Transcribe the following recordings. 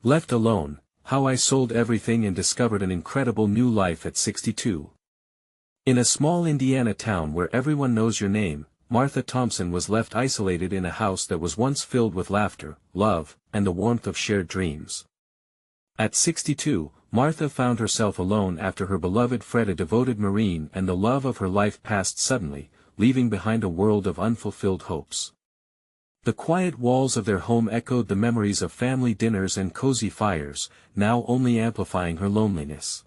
Left alone, how I sold everything and discovered an incredible new life at 62. In a small Indiana town where everyone knows your name, Martha Thompson was left isolated in a house that was once filled with laughter, love, and the warmth of shared dreams. At 62, Martha found herself alone after her beloved Fred, a devoted Marine and the love of her life, passed suddenly, leaving behind a world of unfulfilled hopes. The quiet walls of their home echoed the memories of family dinners and cozy fires, now only amplifying her loneliness.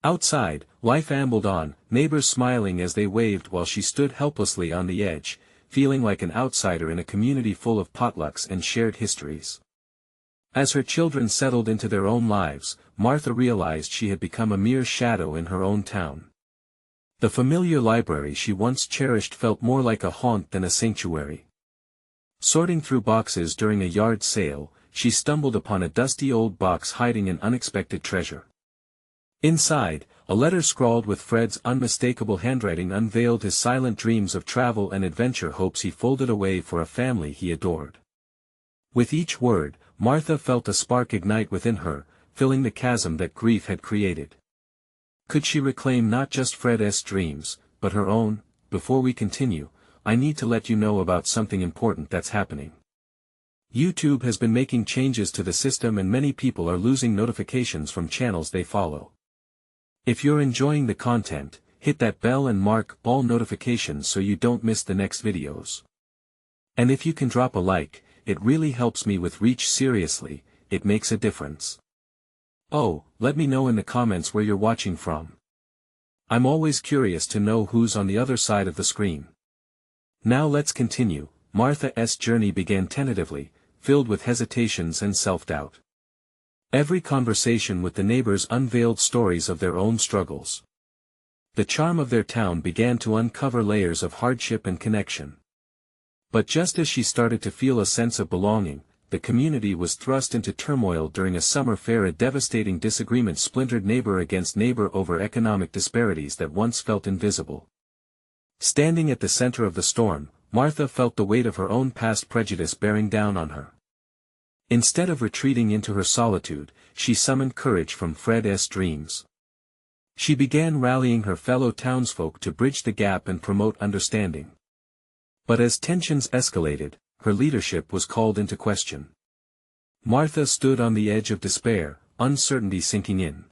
Outside, life ambled on, neighbors smiling as they waved while she stood helplessly on the edge, feeling like an outsider in a community full of potlucks and shared histories. As her children settled into their own lives, Martha realized she had become a mere shadow in her own town. The familiar library she once cherished felt more like a haunt than a sanctuary. Sorting through boxes during a yard sale, she stumbled upon a dusty old box hiding an unexpected treasure. Inside, a letter scrawled with Fred's unmistakable handwriting unveiled his silent dreams of travel and adventure, hopes he folded away for a family he adored. With each word, Martha felt a spark ignite within her, filling the chasm that grief had created. Could she reclaim not just Fred's dreams, but her own? Before we continue, I need to let you know about something important that's happening. YouTube has been making changes to the system and many people are losing notifications from channels they follow. If you're enjoying the content, hit that bell and mark all notifications so you don't miss the next videos. And if you can drop a like, it really helps me with reach. Seriously, it makes a difference. Oh, let me know in the comments where you're watching from. I'm always curious to know who's on the other side of the screen. Now let's continue. Martha's journey began tentatively, filled with hesitations and self-doubt. Every conversation with the neighbors unveiled stories of their own struggles. The charm of their town began to uncover layers of hardship and connection. But just as she started to feel a sense of belonging, the community was thrust into turmoil during a summer fair. A devastating disagreement splintered neighbor against neighbor over economic disparities that once felt invisible. Standing at the center of the storm, Martha felt the weight of her own past prejudice bearing down on her. Instead of retreating into her solitude, she summoned courage from Fred's dreams. She began rallying her fellow townsfolk to bridge the gap and promote understanding. But as tensions escalated, her leadership was called into question. Martha stood on the edge of despair, uncertainty sinking in.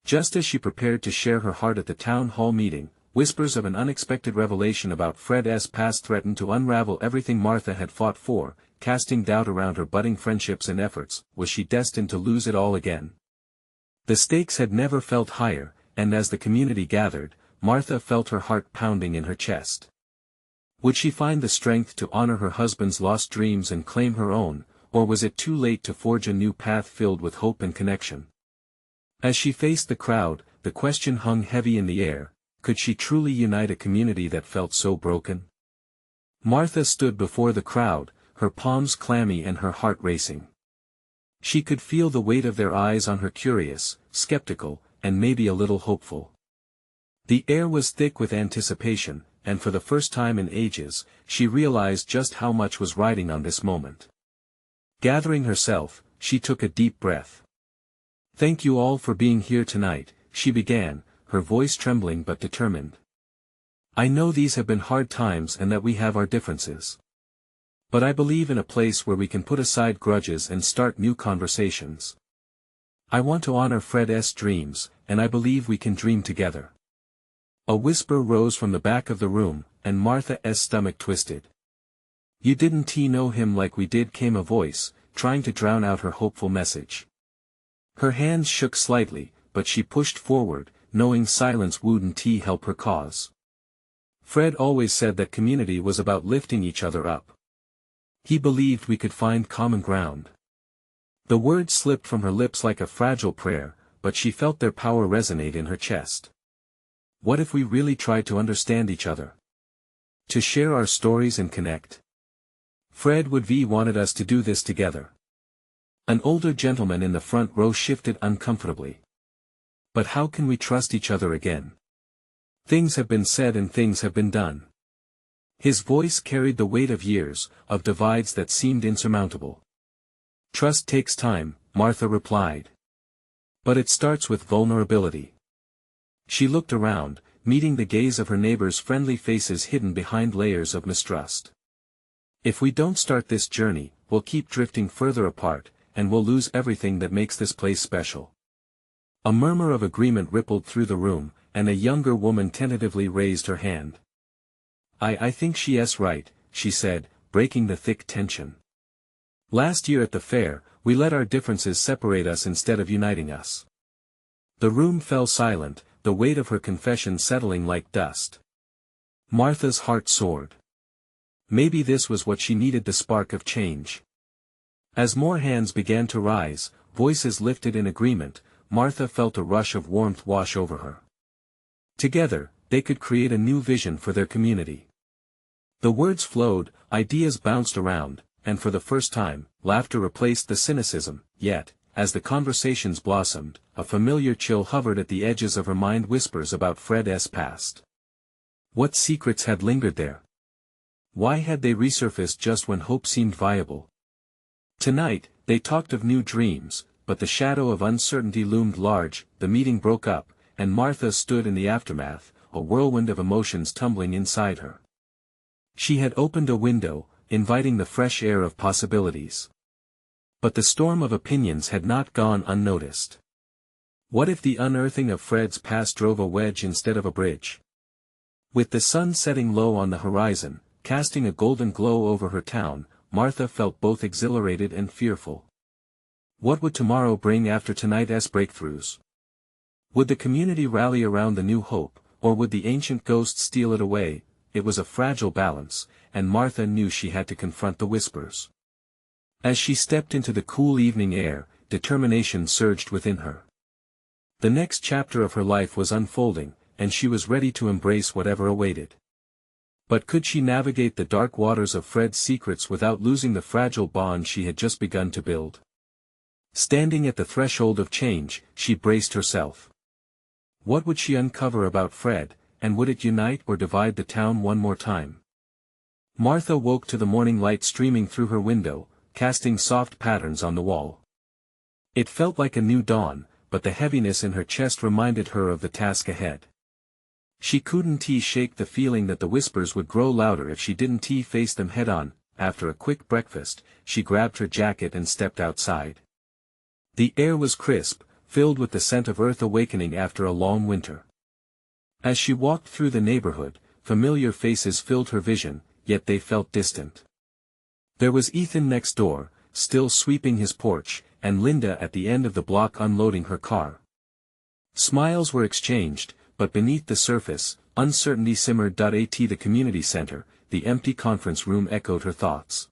Just as she prepared to share her heart at the town hall meeting, whispers of an unexpected revelation about Fred's past threatened to unravel everything Martha had fought for, casting doubt around her budding friendships and efforts. Was she destined to lose it all again? The stakes had never felt higher, and as the community gathered, Martha felt her heart pounding in her chest. Would she find the strength to honor her husband's lost dreams and claim her own, or was it too late to forge a new path filled with hope and connection? As she faced the crowd, the question hung heavy in the air: could she truly unite a community that felt so broken? Martha stood before the crowd, her palms clammy and her heart racing. She could feel the weight of their eyes on her, curious, skeptical, and maybe a little hopeful. The air was thick with anticipation, and for the first time in ages, she realized just how much was riding on this moment. Gathering herself, she took a deep breath. "Thank you all for being here tonight," she began, her voice trembling but determined. "I know these have been hard times and that we have our differences. But I believe in a place where we can put aside grudges and start new conversations. I want to honor Fred's dreams, and I believe we can dream together." A whisper rose from the back of the room, and Martha's stomach twisted. "You didn't know him like we did," came a voice, trying to drown out her hopeful message. Her hands shook slightly, but she pushed forward, knowing silence wouldn't help her cause. "Fred always said that community was about lifting each other up. He believed we could find common ground." The words slipped from her lips like a fragile prayer, but she felt their power resonate in her chest. What if we really tried to understand each other? To share our stories and connect? Fred wanted us to do this together. An older gentleman in the front row shifted uncomfortably. "But how can we trust each other again? Things have been said and things have been done." His voice carried the weight of years, of divides that seemed insurmountable. "Trust takes time," Martha replied. But it starts with vulnerability. She looked around, meeting the gaze of her neighbors' friendly faces hidden behind layers of mistrust. If we don't start this journey, we'll keep drifting further apart, and we'll lose everything that makes this place special. A murmur of agreement rippled through the room, and a younger woman tentatively raised her hand. I think she's right, she said, breaking the thick tension. Last year at the fair, we let our differences separate us instead of uniting us. The room fell silent, the weight of her confession settling like dust. Martha's heart soared. Maybe this was what she needed, the spark of change. As more hands began to rise, voices lifted in agreement, Martha felt a rush of warmth wash over her. Together, they could create a new vision for their community. The words flowed, ideas bounced around, and for the first time, laughter replaced the cynicism, yet, as the conversations blossomed, a familiar chill hovered at the edges of her mind, whispers about Fred's past. What secrets had lingered there? Why had they resurfaced just when hope seemed viable? Tonight, they talked of new dreams, but the shadow of uncertainty loomed large. The meeting broke up, and Martha stood in the aftermath, a whirlwind of emotions tumbling inside her. She had opened a window, inviting the fresh air of possibilities. But the storm of opinions had not gone unnoticed. What if the unearthing of Fred's past drove a wedge instead of a bridge? With the sun setting low on the horizon, casting a golden glow over her town, Martha felt both exhilarated and fearful. What would tomorrow bring after tonight's breakthroughs? Would the community rally around the new hope, or would the ancient ghost steal it away? It was a fragile balance, and Martha knew she had to confront the whispers. As she stepped into the cool evening air, determination surged within her. The next chapter of her life was unfolding, and she was ready to embrace whatever awaited. But could she navigate the dark waters of Fred's secrets without losing the fragile bond she had just begun to build? Standing at the threshold of change, she braced herself. What would she uncover about Fred, and would it unite or divide the town one more time? Martha woke to the morning light streaming through her window, casting soft patterns on the wall. It felt like a new dawn, but the heaviness in her chest reminded her of the task ahead. She couldn't shake the feeling that the whispers would grow louder if she didn't face them head-on. After a quick breakfast, she grabbed her jacket and stepped outside. The air was crisp, filled with the scent of earth awakening after a long winter. As she walked through the neighborhood, familiar faces filled her vision, yet they felt distant. There was Ethan next door, still sweeping his porch, and Linda at the end of the block unloading her car. Smiles were exchanged, but beneath the surface, uncertainty simmered. At the community center, the empty conference room echoed her thoughts.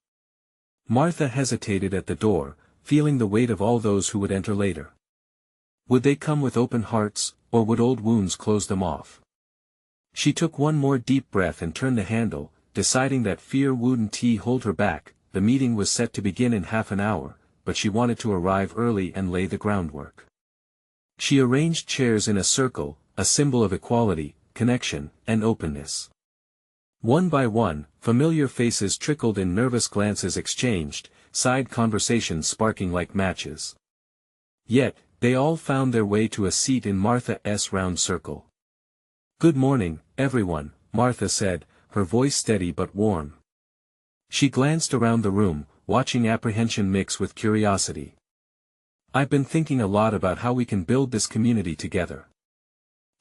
Martha hesitated at the door, feeling the weight of all those who would enter later. Would they come with open hearts, or would old wounds close them off? She took one more deep breath and turned the handle, deciding that fear wouldn't hold her back. The meeting was set to begin in half an hour, but she wanted to arrive early and lay the groundwork. She arranged chairs in a circle, a symbol of equality, connection, and openness. One by one, familiar faces trickled in, nervous glances exchanged, side conversations sparking like matches. Yet, they all found their way to a seat in Martha's round circle. "Good morning, everyone," Martha said, her voice steady but warm. She glanced around the room, watching apprehension mix with curiosity. "I've been thinking a lot about how we can build this community together."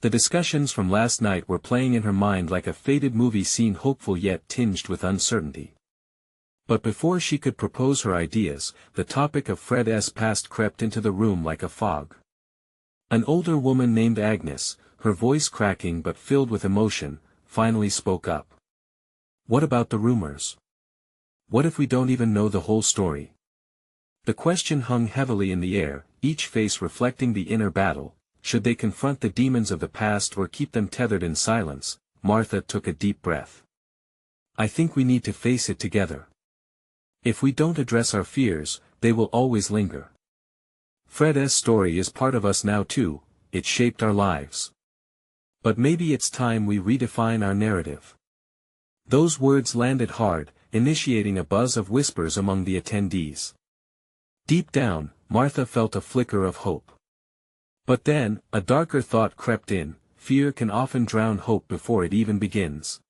The discussions from last night were playing in her mind like a faded movie scene, hopeful yet tinged with uncertainty. But before she could propose her ideas, the topic of Fred's past crept into the room like a fog. An older woman named Agnes, her voice cracking but filled with emotion, finally spoke up. "What about the rumors? What if we don't even know the whole story?" The question hung heavily in the air, each face reflecting the inner battle. Should they confront the demons of the past or keep them tethered in silence? Martha took a deep breath. "I think we need to face it together. If we don't address our fears, they will always linger. Fred's story is part of us now too, it shaped our lives. But maybe it's time we redefine our narrative." Those words landed hard, initiating a buzz of whispers among the attendees. Deep down, Martha felt a flicker of hope. But then, a darker thought crept in: fear can often drown hope before it even begins.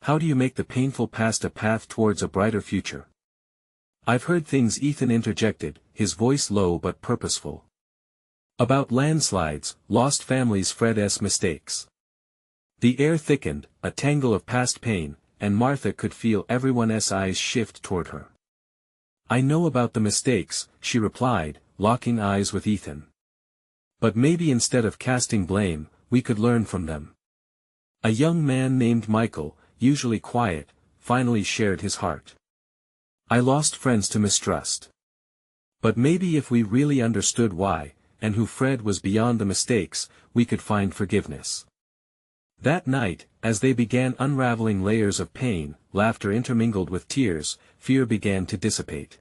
How do you make the painful past a path towards a brighter future? I've heard things, Ethan interjected, his voice low but purposeful. About landslides, lost families, Fred's mistakes. The air thickened, a tangle of past pain, and Martha could feel everyone's eyes shift toward her. I know about the mistakes, she replied, locking eyes with Ethan. But maybe instead of casting blame, we could learn from them. A young man named Michael, usually quiet, finally shared his heart. I lost friends to mistrust. But maybe if we really understood why, and who Fred was beyond the mistakes, we could find forgiveness. That night, as they began unraveling layers of pain, laughter intermingled with tears, fear began to dissipate.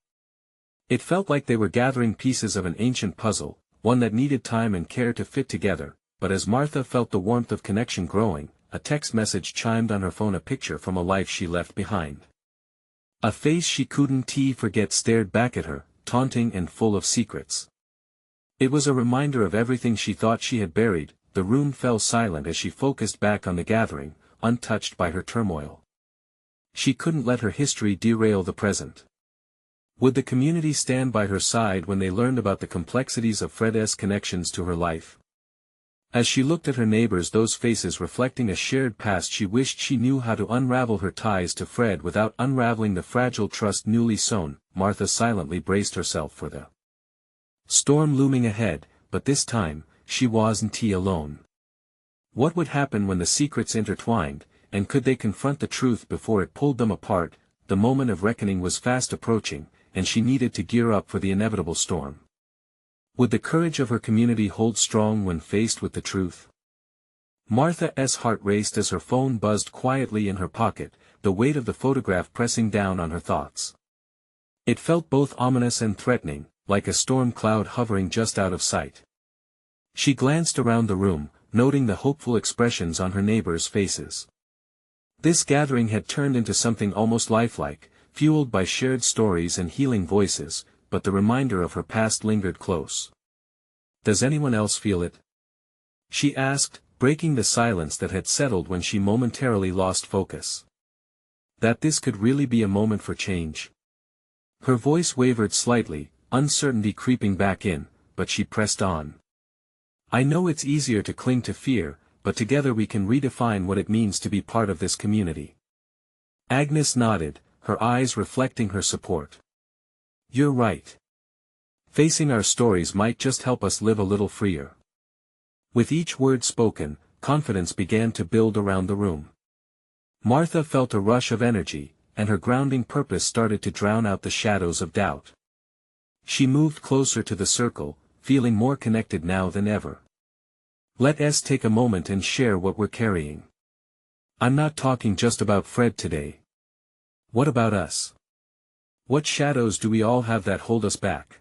It felt like they were gathering pieces of an ancient puzzle, one that needed time and care to fit together, but as Martha felt the warmth of connection growing, a text message chimed on her phone, a picture from a life she left behind. A face she couldn't forget stared back at her, taunting and full of secrets. It was a reminder of everything she thought she had buried. The room fell silent as she focused back on the gathering, untouched by her turmoil. She couldn't let her history derail the present. Would the community stand by her side when they learned about the complexities of Fred's connections to her life? As she looked at her neighbors, those faces reflecting a shared past, she wished she knew how to unravel her ties to Fred without unraveling the fragile trust newly sown. Martha silently braced herself for the storm looming ahead, but this time, she wasn't alone. What would happen when the secrets intertwined, and could they confront the truth before it pulled them apart? The moment of reckoning was fast approaching, and she needed to gear up for the inevitable storm. Would the courage of her community hold strong when faced with the truth? Martha's heart raced as her phone buzzed quietly in her pocket, the weight of the photograph pressing down on her thoughts. It felt both ominous and threatening, like a storm cloud hovering just out of sight. She glanced around the room, noting the hopeful expressions on her neighbors' faces. This gathering had turned into something almost lifelike, fueled by shared stories and healing voices, but the reminder of her past lingered close. Does anyone else feel it? She asked, breaking the silence that had settled when she momentarily lost focus. That this could really be a moment for change. Her voice wavered slightly, uncertainty creeping back in, but she pressed on. I know it's easier to cling to fear, but together we can redefine what it means to be part of this community. Agnes nodded, her eyes reflecting her support. You're right. Facing our stories might just help us live a little freer. With each word spoken, confidence began to build around the room. Martha felt a rush of energy, and her grounding purpose started to drown out the shadows of doubt. She moved closer to the circle, feeling more connected now than ever. Let's take a moment and share what we're carrying. I'm not talking just about Fred today. What about us? What shadows do we all have that hold us back?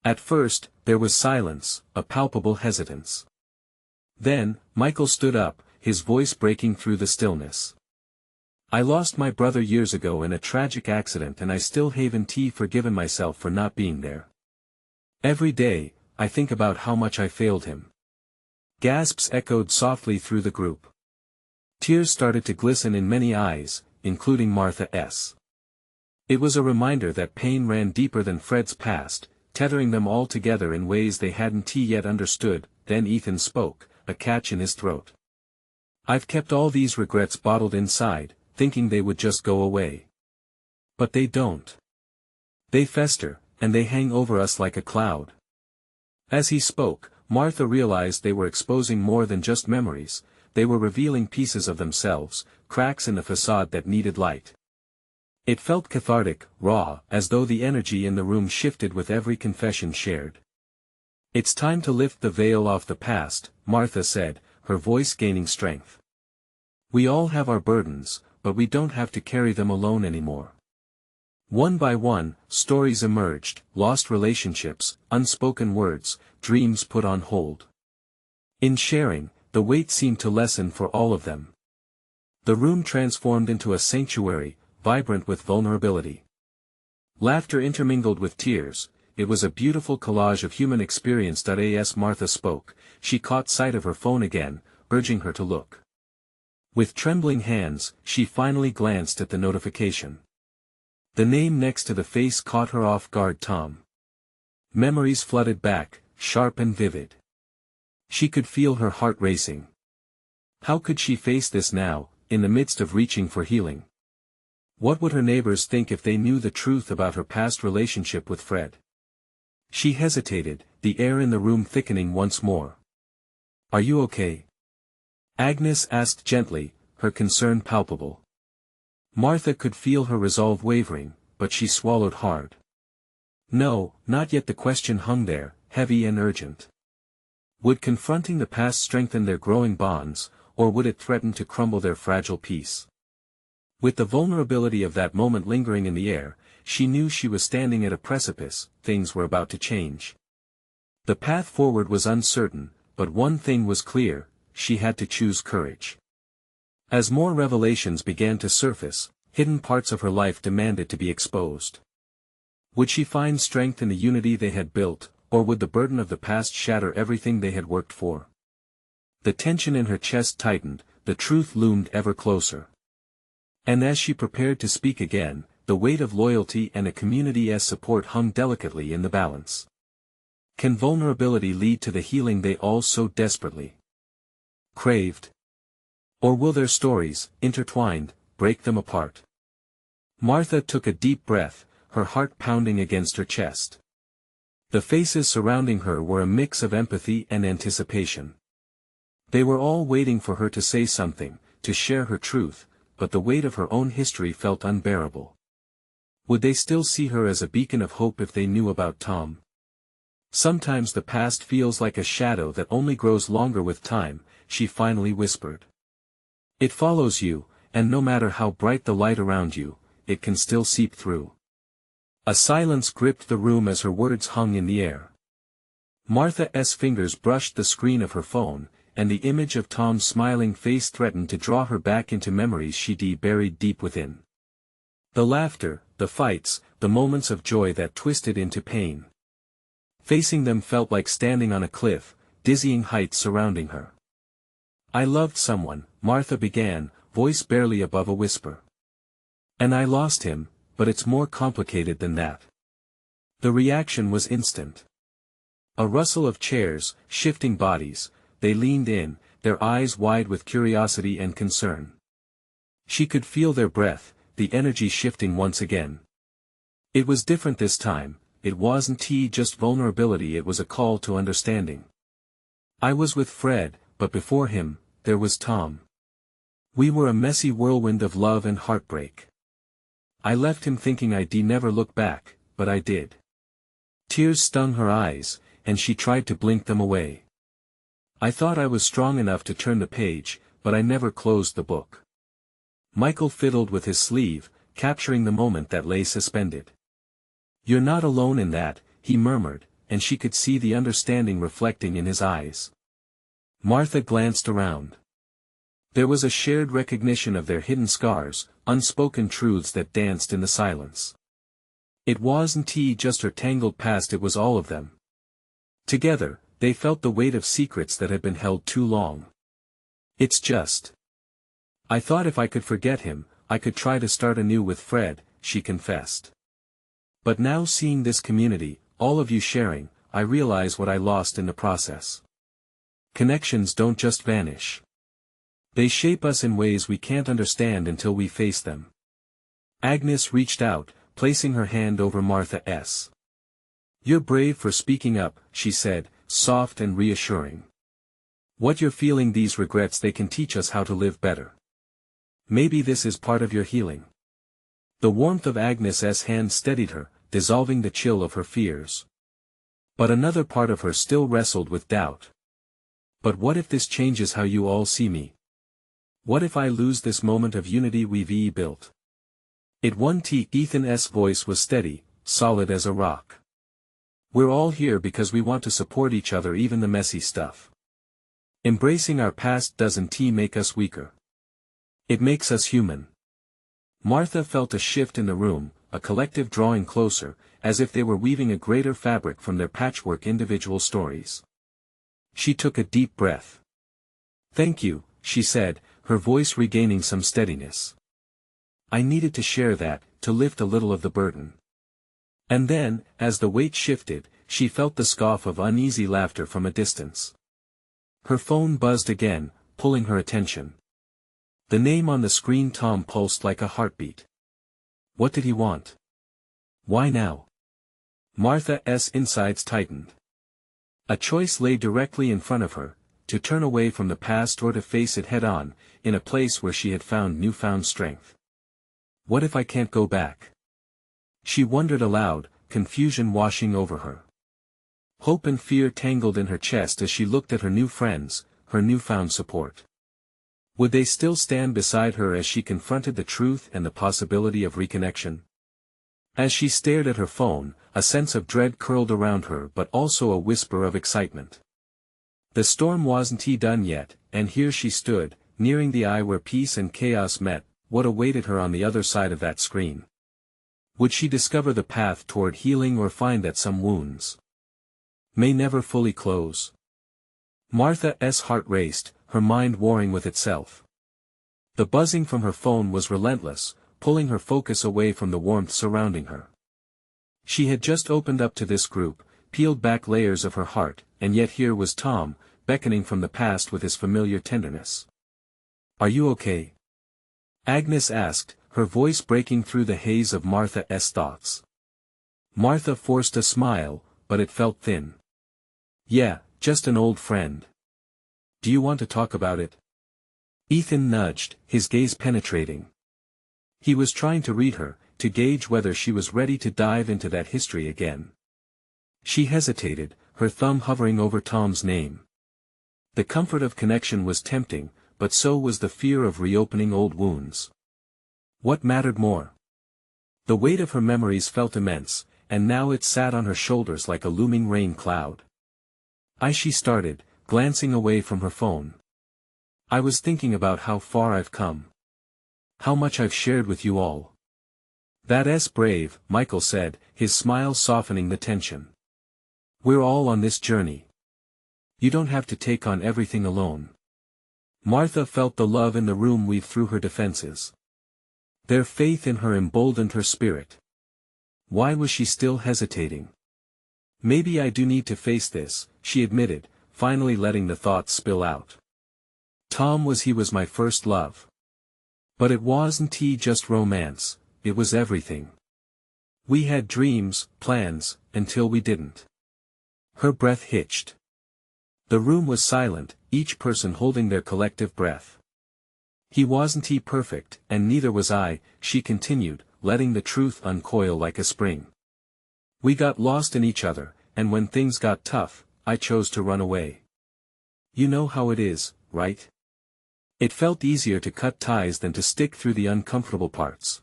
At first, there was silence, a palpable hesitance. Then, Michael stood up, his voice breaking through the stillness. I lost my brother years ago in a tragic accident, and I still haven't forgiven myself for not being there. Every day, I think about how much I failed him. Gasps echoed softly through the group. Tears started to glisten in many eyes, including Martha's. It was a reminder that pain ran deeper than Fred's past, tethering them all together in ways they hadn't yet understood. Then Ethan spoke, a catch in his throat. I've kept all these regrets bottled inside, thinking they would just go away. But they don't. They fester, and they hang over us like a cloud. As he spoke, Martha realized they were exposing more than just memories. They were revealing pieces of themselves, cracks in the facade that needed light. It felt cathartic, raw, as though the energy in the room shifted with every confession shared. It's time to lift the veil off the past, Martha said, her voice gaining strength. We all have our burdens, but we don't have to carry them alone anymore. One by one, stories emerged, lost relationships, unspoken words, dreams put on hold. In sharing, the weight seemed to lessen for all of them. The room transformed into a sanctuary, vibrant with vulnerability. Laughter intermingled with tears, it was a beautiful collage of human experience. As Martha spoke, she caught sight of her phone again, urging her to look. With trembling hands, she finally glanced at the notification. The name next to the face caught her off guard. Tom. Memories flooded back, sharp and vivid. She could feel her heart racing. How could she face this now, in the midst of reaching for healing? What would her neighbors think if they knew the truth about her past relationship with Fred? She hesitated, the air in the room thickening once more. "Are you okay?" Agnes asked gently, her concern palpable. Martha could feel her resolve wavering, but she swallowed hard. No, not yet. The question hung there, heavy and urgent. Would confronting the past strengthen their growing bonds, or would it threaten to crumble their fragile peace? With the vulnerability of that moment lingering in the air, she knew she was standing at a precipice. Things were about to change. The path forward was uncertain, but one thing was clear: she had to choose courage. As more revelations began to surface, hidden parts of her life demanded to be exposed. Would she find strength in the unity they had built, or would the burden of the past shatter everything they had worked for? The tension in her chest tightened, the truth loomed ever closer. And as she prepared to speak again, the weight of loyalty and a community's support hung delicately in the balance. Can vulnerability lead to the healing they all so desperately craved? Or will their stories, intertwined, break them apart? Martha took a deep breath, her heart pounding against her chest. The faces surrounding her were a mix of empathy and anticipation. They were all waiting for her to say something, to share her truth, but the weight of her own history felt unbearable. Would they still see her as a beacon of hope if they knew about Tom? Sometimes the past feels like a shadow that only grows longer with time, she finally whispered. It follows you, and no matter how bright the light around you, it can still seep through. A silence gripped the room as her words hung in the air. Martha's fingers brushed the screen of her phone, and the image of Tom's smiling face threatened to draw her back into memories she'd buried deep within. The laughter, the fights, the moments of joy that twisted into pain. Facing them felt like standing on a cliff, dizzying heights surrounding her. "I loved someone," Martha began, voice barely above a whisper. "And I lost him, but it's more complicated than that." The reaction was instant. A rustle of chairs, shifting bodies. They leaned in, their eyes wide with curiosity and concern. She could feel their breath, the energy shifting once again. It was different this time. It wasn't just vulnerability, it was a call to understanding. "I was with Fred, but before him, there was Tom. We were a messy whirlwind of love and heartbreak. I left him thinking I'd never look back, but I did." Tears stung her eyes, and she tried to blink them away. "I thought I was strong enough to turn the page, but I never closed the book." Michael fiddled with his sleeve, capturing the moment that lay suspended. "You're not alone in that," he murmured, and she could see the understanding reflecting in his eyes. Martha glanced around. There was a shared recognition of their hidden scars, unspoken truths that danced in the silence. It wasn't just her tangled past, it was all of them. Together, they felt the weight of secrets that had been held too long. "It's just. I thought if I could forget him, I could try to start anew with Fred," she confessed. "But now seeing this community, all of you sharing, I realize what I lost in the process. Connections don't just vanish. They shape us in ways we can't understand until we face them." Agnes reached out, placing her hand over Martha's. "You're brave for speaking up," she said, soft and reassuring. "What you're feeling, these regrets, they can teach us how to live better. Maybe this is part of your healing." The warmth of Agnes's hand steadied her, dissolving the chill of her fears. But another part of her still wrestled with doubt. "But what if this changes how you all see me? What if I lose this moment of unity we've built?" Ethan's voice was steady, solid as a rock. "We're all here because we want to support each other, even the messy stuff. Embracing our past doesn't make us weaker. It makes us human." Martha felt a shift in the room, a collective drawing closer, as if they were weaving a greater fabric from their patchwork individual stories. She took a deep breath. "Thank you," she said, her voice regaining some steadiness. "I needed to share that, to lift a little of the burden." And then, as the weight shifted, she felt the scoff of uneasy laughter from a distance. Her phone buzzed again, pulling her attention. The name on the screen. Tom pulsed like a heartbeat. What did he want? Why now? Martha's insides tightened. A choice lay directly in front of her, to turn away from the past or to face it head-on, in a place where she had found newfound strength. What if I can't go back? She wondered aloud, confusion washing over her. Hope and fear tangled in her chest as she looked at her new friends, her newfound support. Would they still stand beside her as she confronted the truth and the possibility of reconnection? As she stared at her phone, a sense of dread curled around her but also a whisper of excitement. The storm wasn't done yet, and here she stood, nearing the eye where peace and chaos met. What awaited her on the other side of that screen? Would she discover the path toward healing or find that some wounds may never fully close? Martha's heart raced, her mind warring with itself. The buzzing from her phone was relentless, pulling her focus away from the warmth surrounding her. She had just opened up to this group, peeled back layers of her heart, and yet here was Tom, beckoning from the past with his familiar tenderness. "Are you okay?" Agnes asked, her voice breaking through the haze of Martha's thoughts. Martha forced a smile, but it felt thin. "Yeah, just an old friend. Do you want to talk about it?" Ethan nudged, his gaze penetrating. He was trying to read her, to gauge whether she was ready to dive into that history again. She hesitated, her thumb hovering over Tom's name. The comfort of connection was tempting, but so was the fear of reopening old wounds. What mattered more? The weight of her memories felt immense, and now it sat on her shoulders like a looming rain cloud. She started, glancing away from her phone. "I was thinking about how far I've come. How much I've shared with you all." "That's brave," Michael said, his smile softening the tension. "We're all on this journey. You don't have to take on everything alone." Martha felt the love in the room weave through her defenses. Their faith in her emboldened her spirit. Why was she still hesitating? "Maybe I do need to face this," she admitted, finally letting the thoughts spill out. Tom was my first love. But it wasn't just romance, it was everything. We had dreams, plans, until we didn't. Her breath hitched. The room was silent, each person holding their collective breath. "He wasn't perfect, and neither was I," she continued, letting the truth uncoil like a spring. "We got lost in each other, and when things got tough, I chose to run away. You know how it is, right? It felt easier to cut ties than to stick through the uncomfortable parts."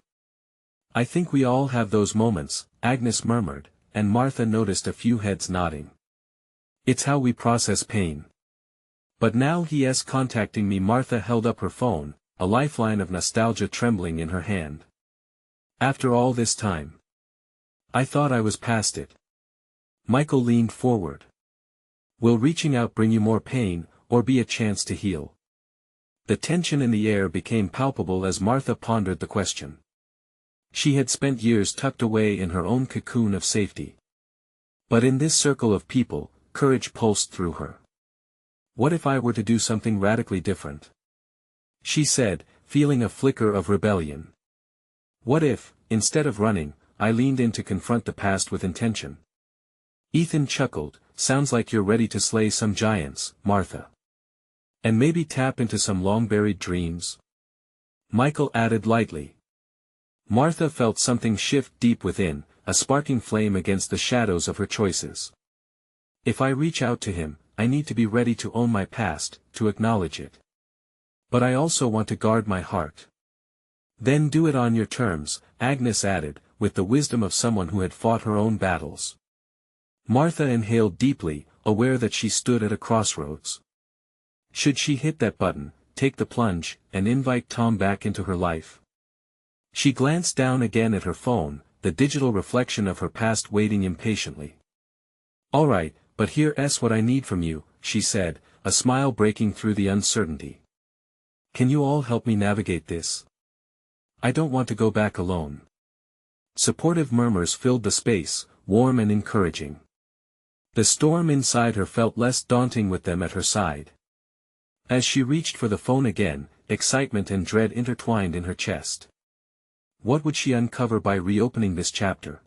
"I think we all have those moments," Agnes murmured, and Martha noticed a few heads nodding. "It's how we process pain. But now he's contacting me." Martha held up her phone, a lifeline of nostalgia trembling in her hand. "After all this time. I thought I was past it." Michael leaned forward. "Will reaching out bring you more pain, or be a chance to heal?" The tension in the air became palpable as Martha pondered the question. She had spent years tucked away in her own cocoon of safety. But in this circle of people, courage pulsed through her. "What if I were to do something radically different?" she said, feeling a flicker of rebellion. "What if, instead of running, I leaned in to confront the past with intention?" Ethan chuckled, "Sounds like you're ready to slay some giants, Martha. And maybe tap into some long-buried dreams?" Michael added lightly. Martha felt something shift deep within, a sparking flame against the shadows of her choices. "If I reach out to him, I need to be ready to own my past, to acknowledge it. But I also want to guard my heart." "Then do it on your terms," Agnes added, with the wisdom of someone who had fought her own battles. Martha inhaled deeply, aware that she stood at a crossroads. Should she hit that button, take the plunge, and invite Tom back into her life? She glanced down again at her phone, the digital reflection of her past waiting impatiently. "All right, but here's what I need from you," she said, a smile breaking through the uncertainty. "Can you all help me navigate this? I don't want to go back alone." Supportive murmurs filled the space, warm and encouraging. The storm inside her felt less daunting with them at her side. As she reached for the phone again, excitement and dread intertwined in her chest. What would she uncover by reopening this chapter?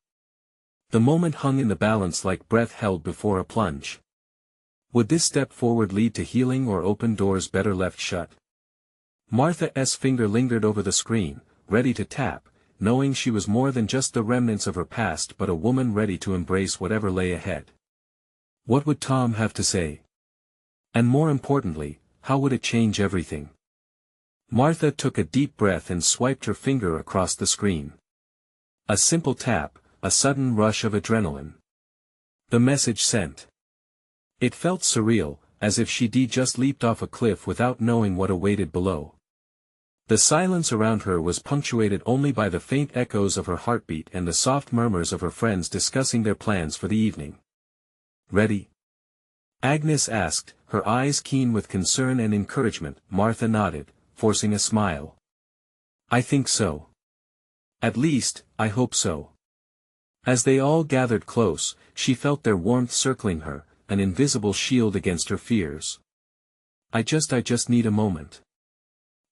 The moment hung in the balance like breath held before a plunge. Would this step forward lead to healing or open doors better left shut? Martha's finger lingered over the screen, ready to tap, knowing she was more than just the remnants of her past but a woman ready to embrace whatever lay ahead. What would Tom have to say? And more importantly, how would it change everything? Martha took a deep breath and swiped her finger across the screen. A simple tap, a sudden rush of adrenaline. The message sent. It felt surreal, as if she'd just leaped off a cliff without knowing what awaited below. The silence around her was punctuated only by the faint echoes of her heartbeat and the soft murmurs of her friends discussing their plans for the evening. "Ready?" Agnes asked, her eyes keen with concern and encouragement. Martha nodded, forcing a smile. "I think so. At least, I hope so." As they all gathered close, she felt their warmth circling her, an invisible shield against her fears. I just need a moment."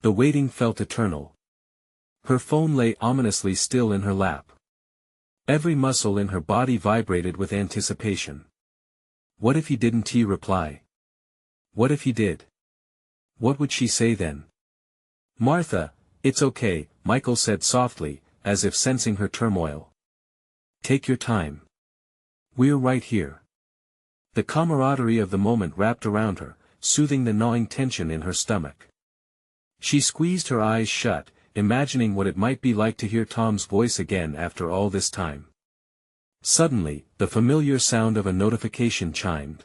The waiting felt eternal. Her phone lay ominously still in her lap. Every muscle in her body vibrated with anticipation. What if he didn't reply? What if he did? What would she say then? "Martha, it's okay," Michael said softly, as if sensing her turmoil. "Take your time. We're right here." The camaraderie of the moment wrapped around her, soothing the gnawing tension in her stomach. She squeezed her eyes shut, imagining what it might be like to hear Tom's voice again after all this time. Suddenly, the familiar sound of a notification chimed.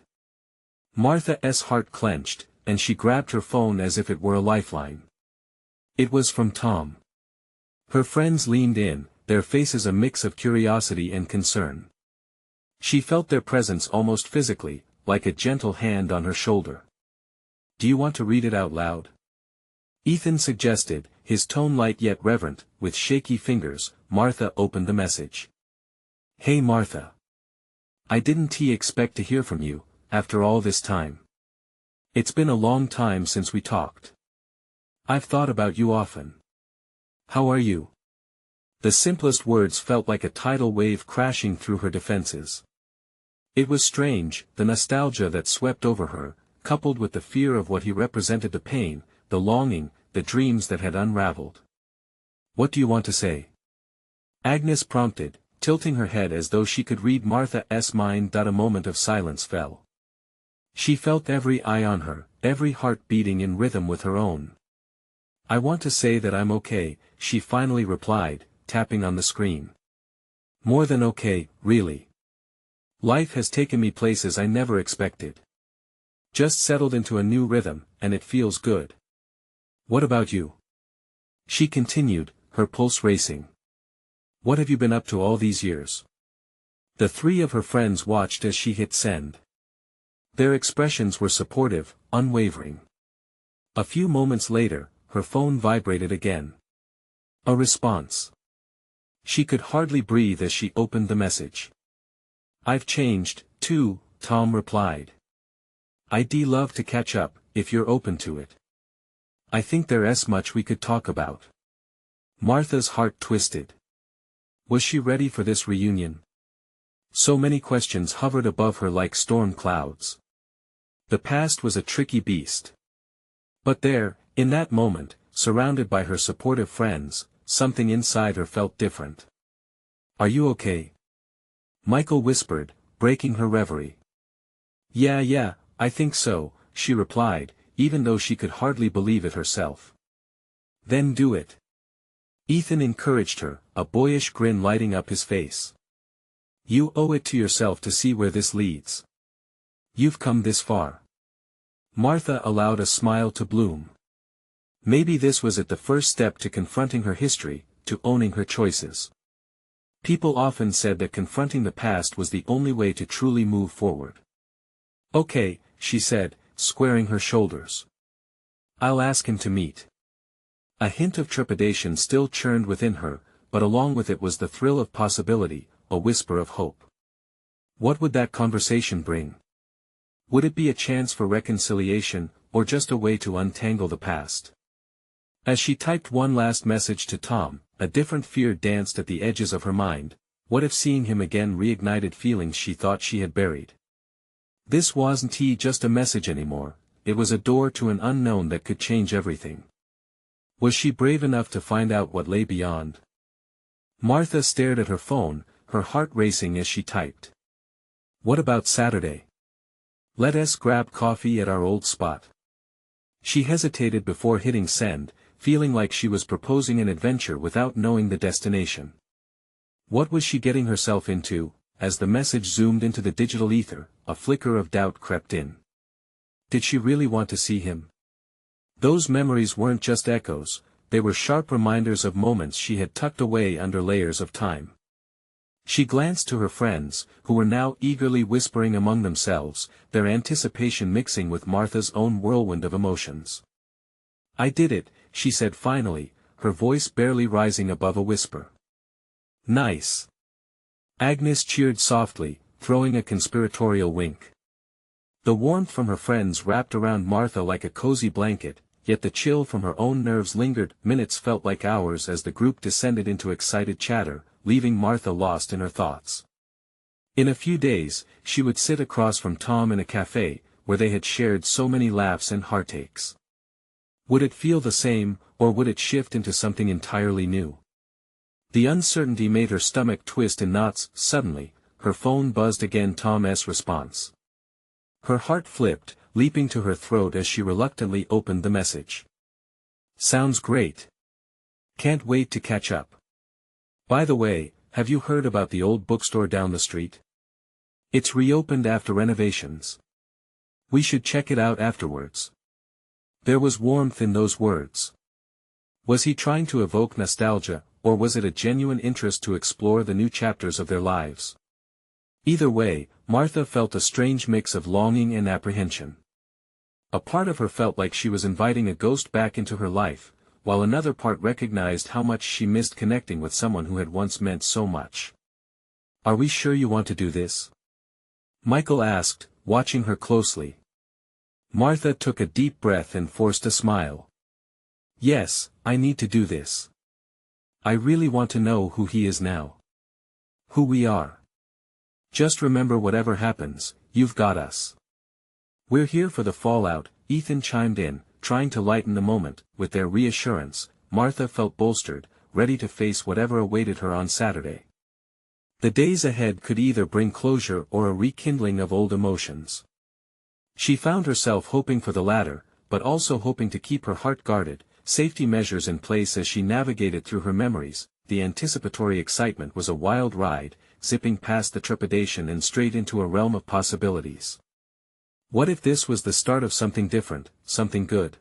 Martha's heart clenched, and she grabbed her phone as if it were a lifeline. It was from Tom. Her friends leaned in, their faces a mix of curiosity and concern. She felt their presence almost physically, like a gentle hand on her shoulder. "Do you want to read it out loud?" Ethan suggested, his tone light yet reverent. With shaky fingers, Martha opened the message. "Hey Martha. I didn't expect to hear from you, after all this time. It's been a long time since we talked. I've thought about you often. How are you?" The simplest words felt like a tidal wave crashing through her defenses. It was strange, the nostalgia that swept over her, coupled with the fear of what he represented, the pain, the longing, the dreams that had unraveled. "What do you want to say?" Agnes prompted, tilting her head as though she could read Martha's mind. A moment of silence fell. She felt every eye on her, every heart beating in rhythm with her own. "I want to say that I'm okay," she finally replied, tapping on the screen. "More than okay, really. Life has taken me places I never expected. Just settled into a new rhythm, and it feels good. What about you?" She continued, her pulse racing. "What have you been up to all these years?" The three of her friends watched as she hit send. Their expressions were supportive, unwavering. A few moments later, her phone vibrated again. A response. She could hardly breathe as she opened the message. "I've changed, too," Tom replied. "I'd love to catch up, if you're open to it. I think there's much we could talk about." Martha's heart twisted. Was she ready for this reunion? So many questions hovered above her like storm clouds. The past was a tricky beast. But there, in that moment, surrounded by her supportive friends, something inside her felt different. "Are you okay?" Michael whispered, breaking her reverie. Yeah, I think so," she replied, even though she could hardly believe it herself. "Then do it." Ethan encouraged her, a boyish grin lighting up his face. "You owe it to yourself to see where this leads. You've come this far." Martha allowed a smile to bloom. Maybe this was the first step to confronting her history, to owning her choices. People often said that confronting the past was the only way to truly move forward. Okay, she said, squaring her shoulders. I'll ask him to meet. A hint of trepidation still churned within her, but along with it was the thrill of possibility, a whisper of hope. What would that conversation bring? Would it be a chance for reconciliation, or just a way to untangle the past? As she typed one last message to Tom, a different fear danced at the edges of her mind. What if seeing him again reignited feelings she thought she had buried? This wasn't just a message anymore, it was a door to an unknown that could change everything. Was she brave enough to find out what lay beyond? Martha stared at her phone, her heart racing as she typed. What about Saturday? Let us grab coffee at our old spot. She hesitated before hitting send, feeling like she was proposing an adventure without knowing the destination. What was she getting herself into? As the message zoomed into the digital ether, a flicker of doubt crept in. Did she really want to see him? Those memories weren't just echoes, they were sharp reminders of moments she had tucked away under layers of time. She glanced to her friends, who were now eagerly whispering among themselves, their anticipation mixing with Martha's own whirlwind of emotions. I did it, she said finally, her voice barely rising above a whisper. Nice. Agnes cheered softly, throwing a conspiratorial wink. The warmth from her friends wrapped around Martha like a cozy blanket, yet the chill from her own nerves lingered. Minutes felt like hours as the group descended into excited chatter, leaving Martha lost in her thoughts. In a few days, she would sit across from Tom in a cafe, where they had shared so many laughs and heartaches. Would it feel the same, or would it shift into something entirely new? The uncertainty made her stomach twist in knots. Suddenly, her phone buzzed again. Tom's response. Her heart flipped, leaping to her throat as she reluctantly opened the message. Sounds great. Can't wait to catch up. By the way, have you heard about the old bookstore down the street? It's reopened after renovations. We should check it out afterwards. There was warmth in those words. Was he trying to evoke nostalgia, or was it a genuine interest to explore the new chapters of their lives? Either way, Martha felt a strange mix of longing and apprehension. A part of her felt like she was inviting a ghost back into her life, while another part recognized how much she missed connecting with someone who had once meant so much. Are we sure you want to do this? Michael asked, watching her closely. Martha took a deep breath and forced a smile. Yes, I need to do this. I really want to know who he is now. Who we are. Just remember, whatever happens, you've got us. We're here for the fallout, Ethan chimed in, trying to lighten the moment. With their reassurance, Martha felt bolstered, ready to face whatever awaited her on Saturday. The days ahead could either bring closure or a rekindling of old emotions. She found herself hoping for the latter, but also hoping to keep her heart guarded, safety measures in place as she navigated through her memories. The anticipatory excitement was a wild ride, zipping past the trepidation and straight into a realm of possibilities. What if this was the start of something different, something good?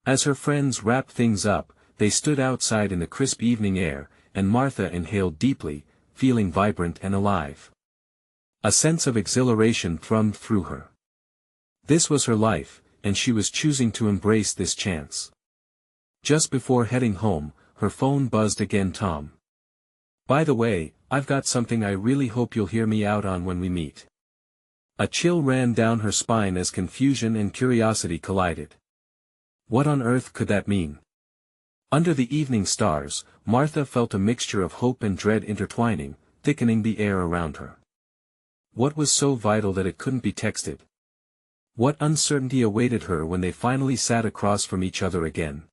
As her friends wrapped things up, they stood outside in the crisp evening air, and Martha inhaled deeply, feeling vibrant and alive. A sense of exhilaration thrummed through her. This was her life, and she was choosing to embrace this chance. Just before heading home, her phone buzzed again. Tom. By the way, I've got something I really hope you'll hear me out on when we meet. A chill ran down her spine as confusion and curiosity collided. What on earth could that mean? Under the evening stars, Martha felt a mixture of hope and dread intertwining, thickening the air around her. What was so vital that it couldn't be texted? What uncertainty awaited her when they finally sat across from each other again?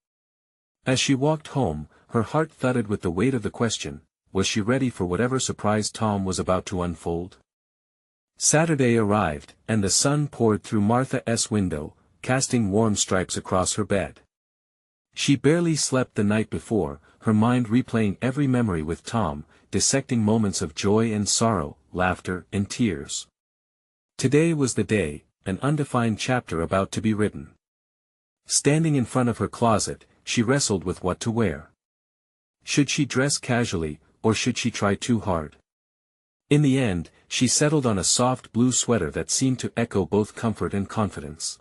As she walked home, her heart thudded with the weight of the question, was she ready for whatever surprise Tom was about to unfold? Saturday arrived, and the sun poured through Martha's window, casting warm stripes across her bed. She barely slept the night before, her mind replaying every memory with Tom, dissecting moments of joy and sorrow, laughter and tears. Today was the day, an undefined chapter about to be written. Standing in front of her closet, she wrestled with what to wear. Should she dress casually, or should she try too hard? In the end, she settled on a soft blue sweater that seemed to echo both comfort and confidence.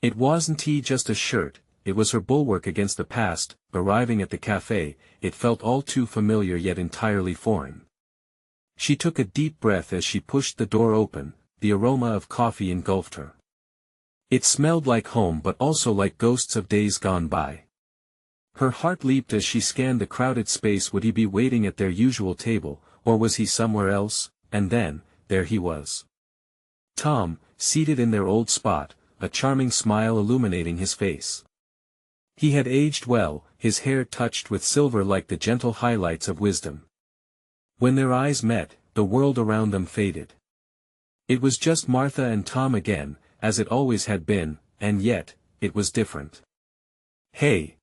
It wasn't just a shirt, it was her bulwark against the past. Arriving at the cafe, it felt all too familiar yet entirely foreign. She took a deep breath as she pushed the door open, the aroma of coffee engulfed her. It smelled like home but also like ghosts of days gone by. Her heart leaped as she scanned the crowded space. Would he be waiting at their usual table, or was he somewhere else? And then, there he was. Tom, seated in their old spot, a charming smile illuminating his face. He had aged well, his hair touched with silver like the gentle highlights of wisdom. When their eyes met, the world around them faded. It was just Martha and Tom again, as it always had been, and yet, it was different. "Hey!"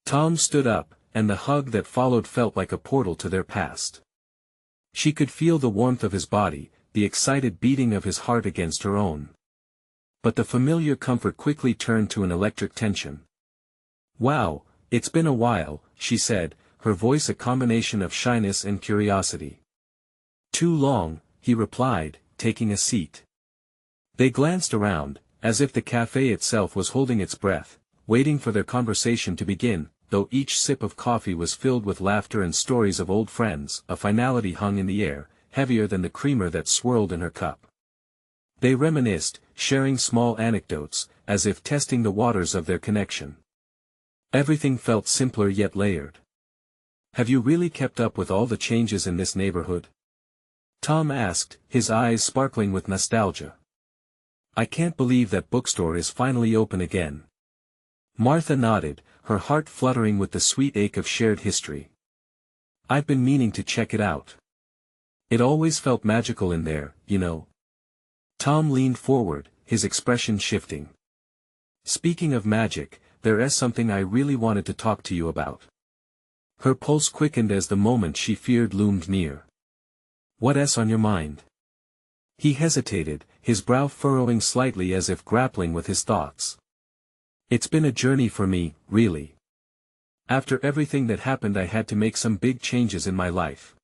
Tom stood up, and the hug that followed felt like a portal to their past. She could feel the warmth of his body, the excited beating of his heart against her own. But the familiar comfort quickly turned to an electric tension. "Wow, it's been a while," she said, her voice a combination of shyness and curiosity. "Too long," he replied, taking a seat. They glanced around, as if the cafe itself was holding its breath, waiting for their conversation to begin. Though each sip of coffee was filled with laughter and stories of old friends, a finality hung in the air, heavier than the creamer that swirled in her cup. They reminisced, sharing small anecdotes, as if testing the waters of their connection. Everything felt simpler yet layered. "Have you really kept up with all the changes in this neighborhood?" Tom asked, his eyes sparkling with nostalgia. "I can't believe that bookstore is finally open again." Martha nodded, her heart fluttering with the sweet ache of shared history. "I've been meaning to check it out. It always felt magical in there, you know." Tom leaned forward, his expression shifting. "Speaking of magic, there is something I really wanted to talk to you about." Her pulse quickened as the moment she feared loomed near. "What's on your mind?" He hesitated, his brow furrowing slightly as if grappling with his thoughts. "It's been a journey for me, really. After everything that happened I had to make some big changes in my life.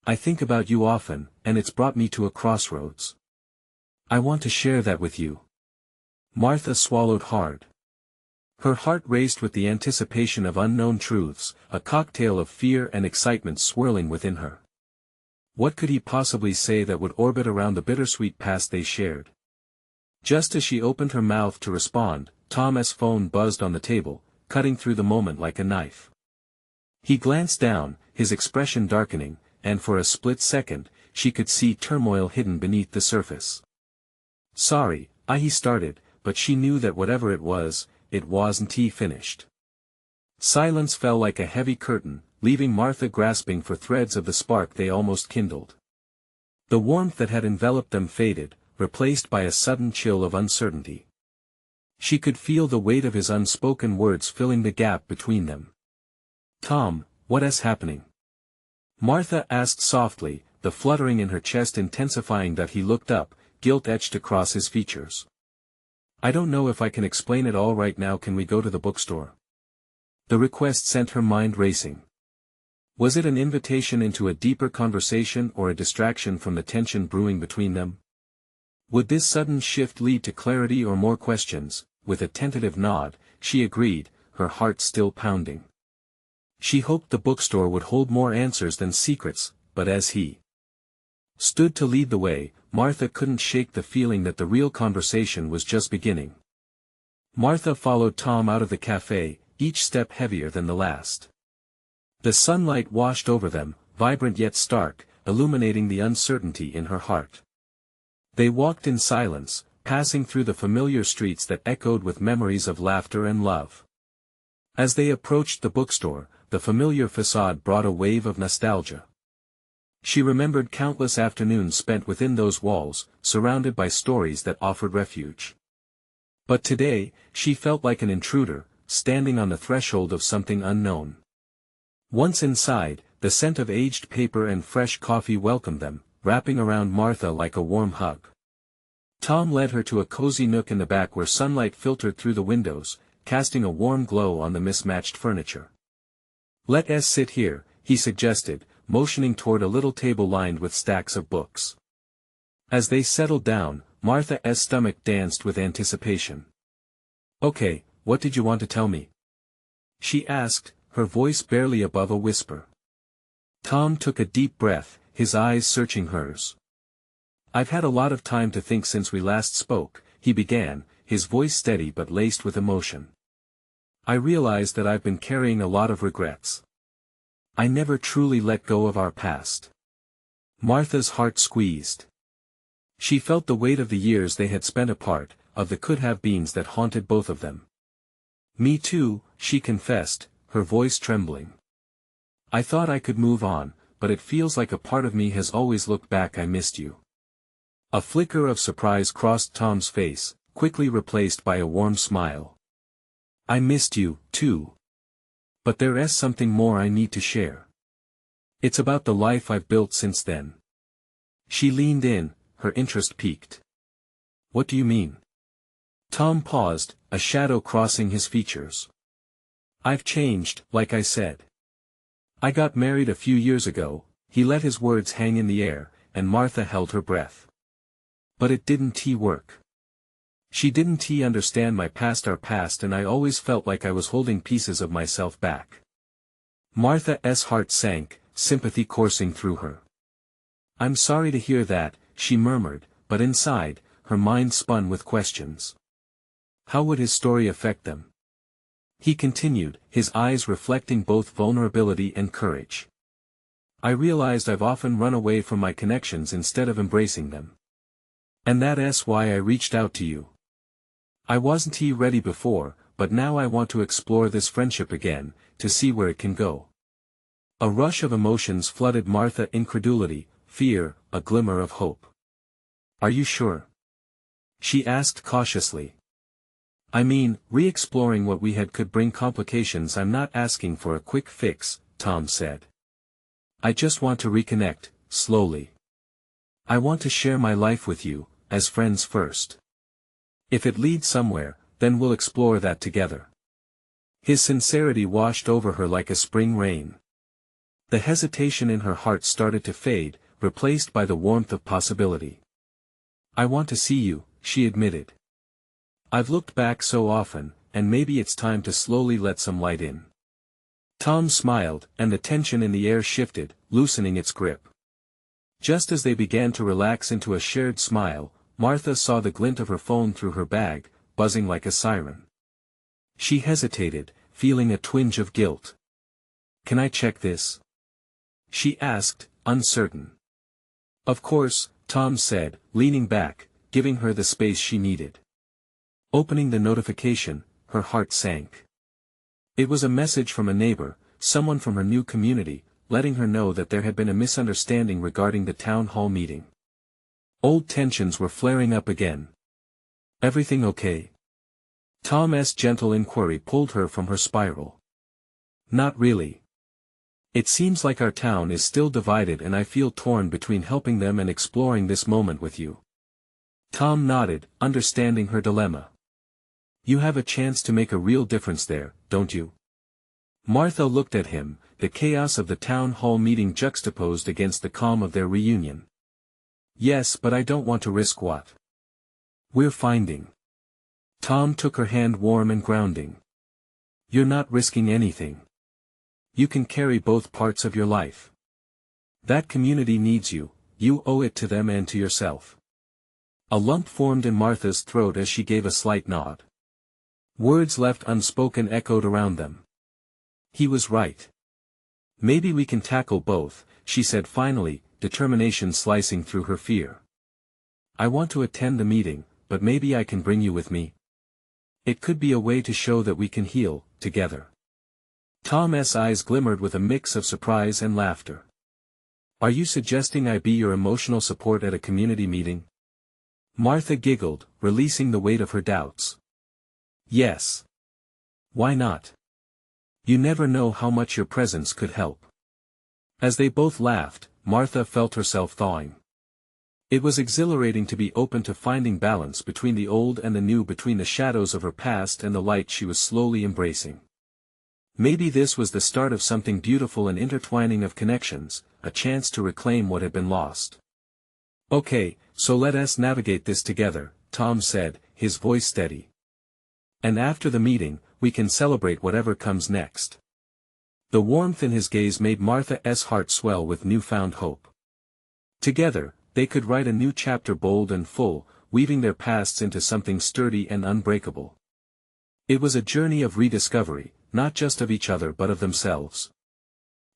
I think about you often, and it's brought me to a crossroads. I want to share that with you." Martha swallowed hard. Her heart raced with the anticipation of unknown truths, a cocktail of fear and excitement swirling within her. What could he possibly say that would orbit around the bittersweet past they shared? Just as she opened her mouth to respond, Tom's phone buzzed on the table, cutting through the moment like a knife. He glanced down, his expression darkening, and for a split second, she could see turmoil hidden beneath the surface. "Sorry," he started, but she knew that whatever it wasn't finished. Silence fell like a heavy curtain, leaving Martha grasping for threads of the spark they almost kindled. The warmth that had enveloped them faded, replaced by a sudden chill of uncertainty. She could feel the weight of his unspoken words filling the gap between them. "Tom, what's happening?" Martha asked softly, the fluttering in her chest intensifying. That he looked up, guilt etched across his features. "I don't know if I can explain it all right now. Can we go to the bookstore?" The request sent her mind racing. Was it an invitation into a deeper conversation or a distraction from the tension brewing between them? Would this sudden shift lead to clarity or more questions? With a tentative nod, she agreed, her heart still pounding. She hoped the bookstore would hold more answers than secrets, but as he stood to lead the way, Martha couldn't shake the feeling that the real conversation was just beginning. Martha followed Tom out of the cafe, each step heavier than the last. The sunlight washed over them, vibrant yet stark, illuminating the uncertainty in her heart. They walked in silence, passing through the familiar streets that echoed with memories of laughter and love. As they approached the bookstore, the familiar facade brought a wave of nostalgia. She remembered countless afternoons spent within those walls, surrounded by stories that offered refuge. But today, she felt like an intruder, standing on the threshold of something unknown. Once inside, the scent of aged paper and fresh coffee welcomed them, wrapping around Martha like a warm hug. Tom led her to a cozy nook in the back where sunlight filtered through the windows, casting a warm glow on the mismatched furniture. "Let's sit here," he suggested, motioning toward a little table lined with stacks of books. As they settled down, Martha's stomach danced with anticipation. "Okay, what did you want to tell me?" she asked, her voice barely above a whisper. Tom took a deep breath, his eyes searching hers. "I've had a lot of time to think since we last spoke," he began, his voice steady but laced with emotion. "I realize that I've been carrying a lot of regrets. I never truly let go of our past." Martha's heart squeezed. She felt the weight of the years they had spent apart, of the could-have-beens that haunted both of them. "Me too," she confessed, her voice trembling. "I thought I could move on, but it feels like a part of me has always looked back. I missed you." A flicker of surprise crossed Tom's face, quickly replaced by a warm smile. "I missed you, too. But there's something more I need to share. It's about the life I've built since then." She leaned in, her interest piqued. "What do you mean?" Tom paused, a shadow crossing his features. "I've changed, like I said. I got married a few years ago." He let his words hang in the air, and Martha held her breath. "But it didn't work. She didn't understand our past, and I always felt like I was holding pieces of myself back." Martha's heart sank, sympathy coursing through her. "I'm sorry to hear that," she murmured, but inside, her mind spun with questions. How would his story affect them? He continued, his eyes reflecting both vulnerability and courage. "I realized I've often run away from my connections instead of embracing them. And that's why I reached out to you. I wasn't ready before, but now I want to explore this friendship again, to see where it can go." A rush of emotions flooded Martha: incredulity, fear, a glimmer of hope. "Are you sure?" she asked cautiously. "I mean, re-exploring what we had could bring complications. I'm not asking for a quick fix," Tom said. "I just want to reconnect, slowly. I want to share my life with you, as friends first. If it leads somewhere, then we'll explore that together." His sincerity washed over her like a spring rain. The hesitation in her heart started to fade, replaced by the warmth of possibility. "I want to see you," she admitted. "I've looked back so often, and maybe it's time to slowly let some light in." Tom smiled, and the tension in the air shifted, loosening its grip. Just as they began to relax into a shared smile, Martha saw the glint of her phone through her bag, buzzing like a siren. She hesitated, feeling a twinge of guilt. "Can I check this?" she asked, uncertain. "Of course," Tom said, leaning back, giving her the space she needed. Opening the notification, her heart sank. It was a message from a neighbor, someone from her new community, letting her know that there had been a misunderstanding regarding the town hall meeting. Old tensions were flaring up again. "Everything okay?" Tom's gentle inquiry pulled her from her spiral. "Not really. It seems like our town is still divided, and I feel torn between helping them and exploring this moment with you." Tom nodded, understanding her dilemma. "You have a chance to make a real difference there, don't you?" Martha looked at him, the chaos of the town hall meeting juxtaposed against the calm of their reunion. "Yes, but I don't want to risk what we're finding." Tom took her hand, warm and grounding. "You're not risking anything. You can carry both parts of your life. That community needs you, you owe it to them and to yourself." A lump formed in Martha's throat as she gave a slight nod. Words left unspoken echoed around them. He was right. "Maybe we can tackle both," she said finally, determination slicing through her fear. "I want to attend the meeting, but maybe I can bring you with me. It could be a way to show that we can heal, together." Tom's eyes glimmered with a mix of surprise and laughter. "Are you suggesting I be your emotional support at a community meeting?" Martha giggled, releasing the weight of her doubts. "Yes. Why not? You never know how much your presence could help." As they both laughed, Martha felt herself thawing. It was exhilarating to be open to finding balance between the old and the new, between the shadows of her past and the light she was slowly embracing. Maybe this was the start of something beautiful, an intertwining of connections, a chance to reclaim what had been lost. "Okay, so let us navigate this together," Tom said, his voice steady. "And after the meeting, we can celebrate whatever comes next." The warmth in his gaze made Martha's heart swell with newfound hope. Together, they could write a new chapter, bold and full, weaving their pasts into something sturdy and unbreakable. It was a journey of rediscovery, not just of each other but of themselves.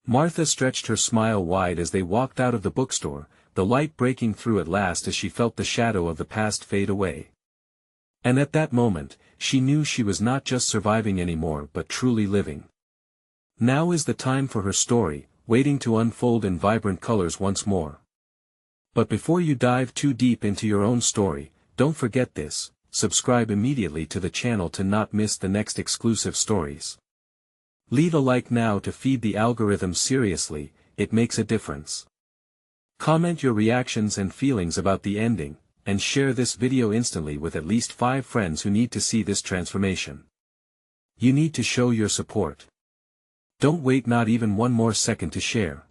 Martha stretched her smile wide as they walked out of the bookstore, the light breaking through at last as she felt the shadow of the past fade away. And at that moment, she knew she was not just surviving anymore but truly living. Now is the time for her story, waiting to unfold in vibrant colors once more. But before you dive too deep into your own story, don't forget this: subscribe immediately to the channel to not miss the next exclusive stories. Leave a like now to feed the algorithm. Seriously, it makes a difference. Comment your reactions and feelings about the ending, and share this video instantly with at least 5 friends who need to see this transformation. You need to show your support. Don't wait not even one more second to share.